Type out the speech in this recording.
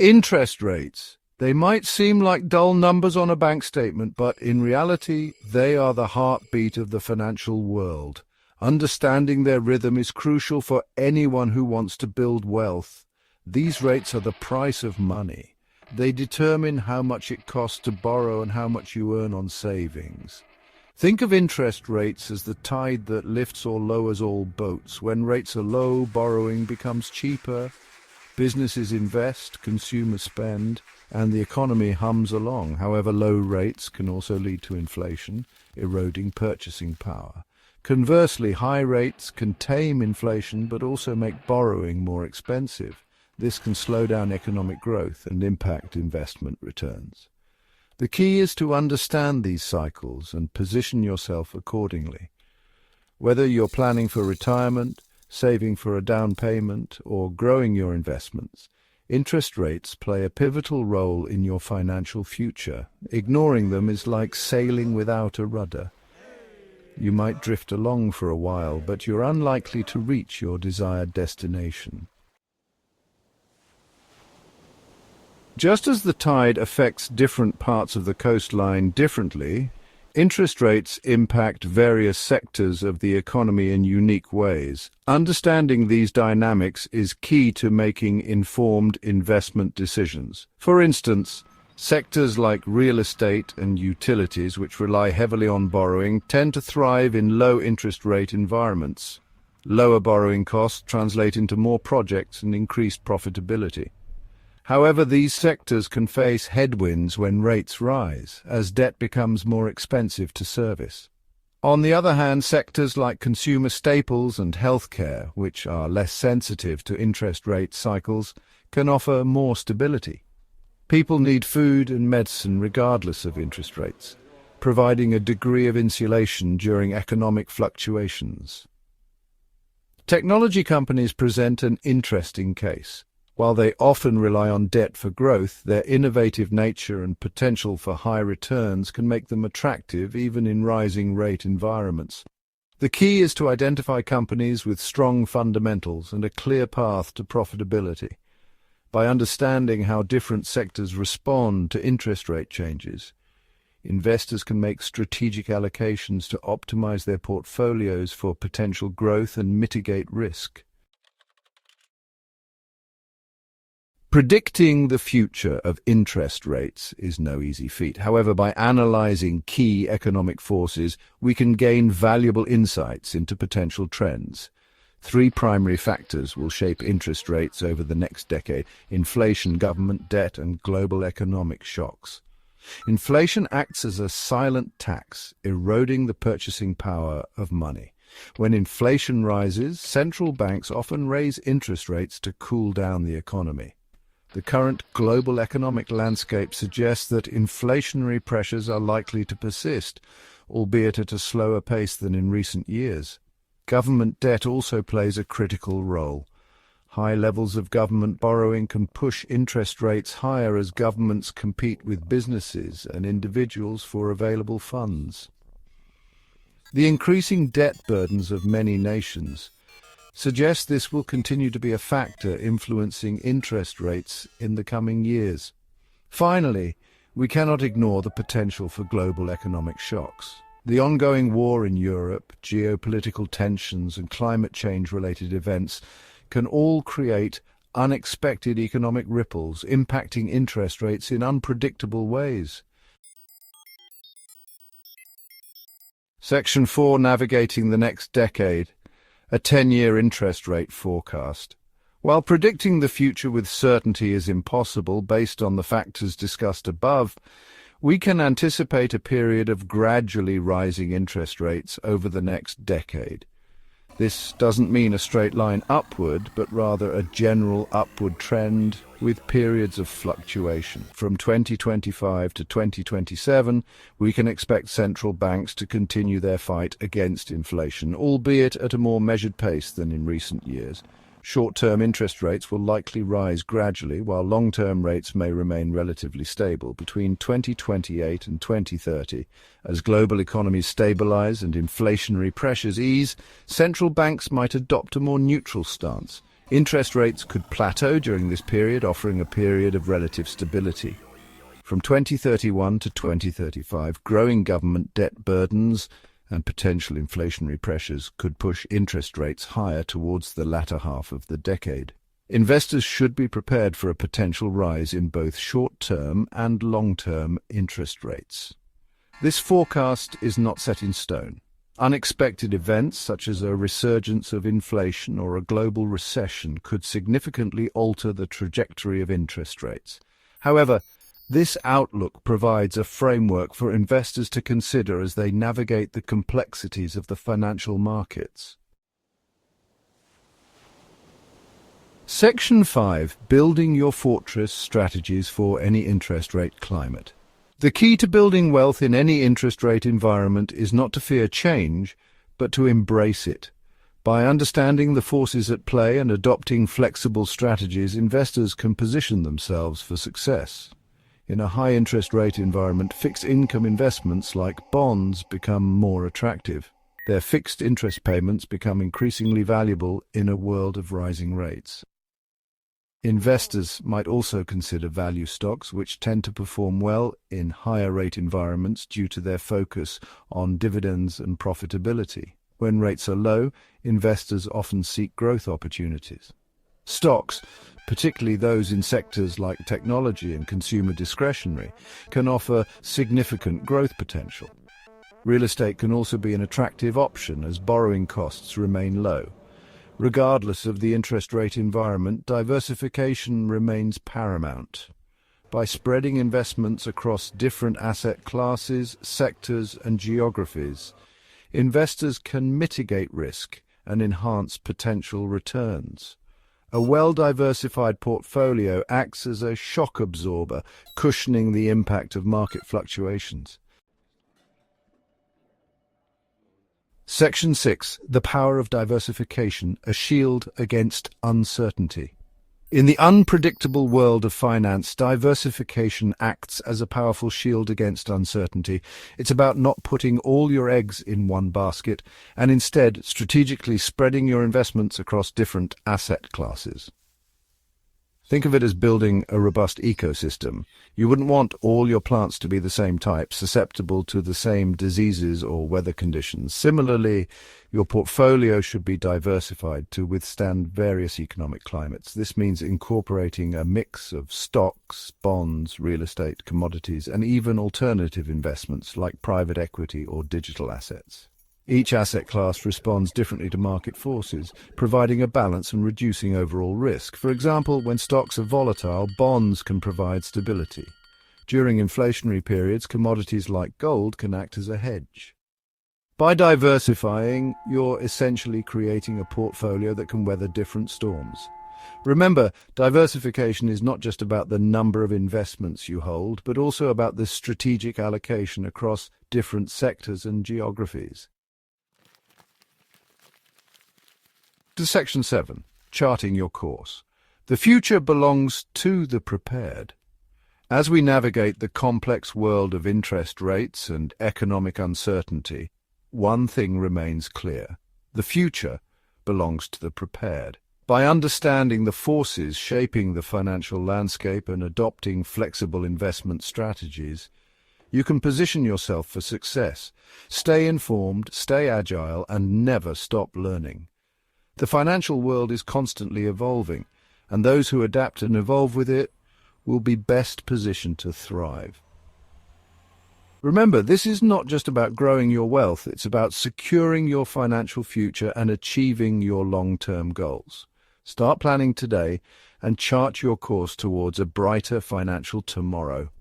Interest rates. They might seem like dull numbers on a bank statement, but in reality, they are the heartbeat of the financial world. Understanding their rhythm is crucial for anyone who wants to build wealth. These rates are the price of money. They determine how much it costs to borrow and how much you earn on savings. Think of interest rates as the tide that lifts or lowers all boats. When rates are low, borrowing becomes cheaper, businesses invest, consumers spend, and the economy hums along. However, low rates can also lead to inflation, eroding purchasing power. Conversely, high rates can tame inflation but also make borrowing more expensive. This can slow down economic growth and impact investment returns. The key is to understand these cycles and position yourself accordingly. Whether you're planning for retirement, saving for a down payment, or growing your investments, interest rates play a pivotal role in your financial future. Ignoring them is like sailing without a rudder. You might drift along for a while, but you're unlikely to reach your desired destination. Just as the tide affects different parts of the coastline differently, interest rates impact various sectors of the economy in unique ways. Understanding these dynamics is key to making informed investment decisions. For instance, sectors like real estate and utilities, which rely heavily on borrowing, tend to thrive in low-interest rate environments. Lower borrowing costs translate into more projects and increased profitability. However, these sectors can face headwinds when rates rise, as debt becomes more expensive to service. On the other hand, sectors like consumer staples and healthcare, which are less sensitive to interest rate cycles, can offer more stability. People need food and medicine regardless of interest rates, providing a degree of insulation during economic fluctuations. Technology companies present an interesting case. While they often rely on debt for growth, their innovative nature and potential for high returns can make them attractive even in rising rate environments. The key is to identify companies with strong fundamentals and a clear path to profitability. By understanding how different sectors respond to interest rate changes, investors can make strategic allocations to optimize their portfolios for potential growth and mitigate risk. Predicting the future of interest rates is no easy feat. However, by analyzing key economic forces, we can gain valuable insights into potential trends. Three primary factors will shape interest rates over the next decade: inflation, government debt, and global economic shocks. Inflation acts as a silent tax, eroding the purchasing power of money. When inflation rises, central banks often raise interest rates to cool down the economy. The current global economic landscape suggests that inflationary pressures are likely to persist, albeit at a slower pace than in recent years. Government debt also plays a critical role. High levels of government borrowing can push interest rates higher as governments compete with businesses and individuals for available funds. The increasing debt burdens of many nations suggests this will continue to be a factor influencing interest rates in the coming years. Finally, we cannot ignore the potential for global economic shocks. The ongoing war in Europe, geopolitical tensions, and climate change-related events can all create unexpected economic ripples, impacting interest rates in unpredictable ways. Section 4. Navigating the next decade. A 10-year interest rate forecast. While predicting the future with certainty is impossible based on the factors discussed above, we can anticipate a period of gradually rising interest rates over the next decade. This doesn't mean a straight line upward, but rather a general upward trend with periods of fluctuation. From 2025 to 2027, we can expect central banks to continue their fight against inflation, albeit at a more measured pace than in recent years. Short-term interest rates will likely rise gradually, while long-term rates may remain relatively stable. Between 2028 and 2030, as global economies stabilize and inflationary pressures ease, central banks might adopt a more neutral stance, Interest rates could plateau during this period, offering a period of relative stability. From 2031 to 2035, growing government debt burdens and potential inflationary pressures could push interest rates higher towards the latter half of the decade. Investors should be prepared for a potential rise in both short-term and long-term interest rates. This forecast is not set in stone. Unexpected events such as a resurgence of inflation or a global recession could significantly alter the trajectory of interest rates. However, this outlook provides a framework for investors to consider as they navigate the complexities of the financial markets. Section 5. Building your fortress strategies for any interest rate climate. The key to building wealth in any interest rate environment is not to fear change, but to embrace it. By understanding the forces at play and adopting flexible strategies, investors can position themselves for success. In a high-interest rate environment, fixed-income investments like bonds become more attractive. Their fixed interest payments become increasingly valuable in a world of rising rates. Investors might also consider value stocks, which tend to perform well in higher rate environments due to their focus on dividends and profitability. When rates are low, investors often seek growth opportunities. Stocks, particularly those in sectors like technology and consumer discretionary, can offer significant growth potential. Real estate can also be an attractive option as borrowing costs remain low. Regardless of the interest rate environment, diversification remains paramount. By spreading investments across different asset classes, sectors, and geographies, investors can mitigate risk and enhance potential returns. A well-diversified portfolio acts as a shock absorber, cushioning the impact of market fluctuations. Section 6. The power of diversification, a shield against uncertainty. In the unpredictable world of finance, diversification acts as a powerful shield against uncertainty. It's about not putting all your eggs in one basket and instead strategically spreading your investments across different asset classes. Think of it as building a robust ecosystem. You wouldn't want all your plants to be the same type, susceptible to the same diseases or weather conditions. Similarly, your portfolio should be diversified to withstand various economic climates. This means incorporating a mix of stocks, bonds, real estate, commodities, and even alternative investments like private equity or digital assets. Each asset class responds differently to market forces, providing a balance and reducing overall risk. For example, when stocks are volatile, bonds can provide stability. During inflationary periods, commodities like gold can act as a hedge. By diversifying, you're essentially creating a portfolio that can weather different storms. Remember, diversification is not just about the number of investments you hold, but also about the strategic allocation across different sectors and geographies. To Section 7. Charting your course. The future belongs to the prepared. As we navigate the complex world of interest rates and economic uncertainty, one thing remains clear. The future belongs to the prepared. By understanding the forces shaping the financial landscape and adopting flexible investment strategies, you can position yourself for success. Stay informed, stay agile, and never stop learning. The financial world is constantly evolving, and those who adapt and evolve with it will be best positioned to thrive. Remember, this is not just about growing your wealth, it's about securing your financial future and achieving your long-term goals. Start planning today and chart your course towards a brighter financial tomorrow.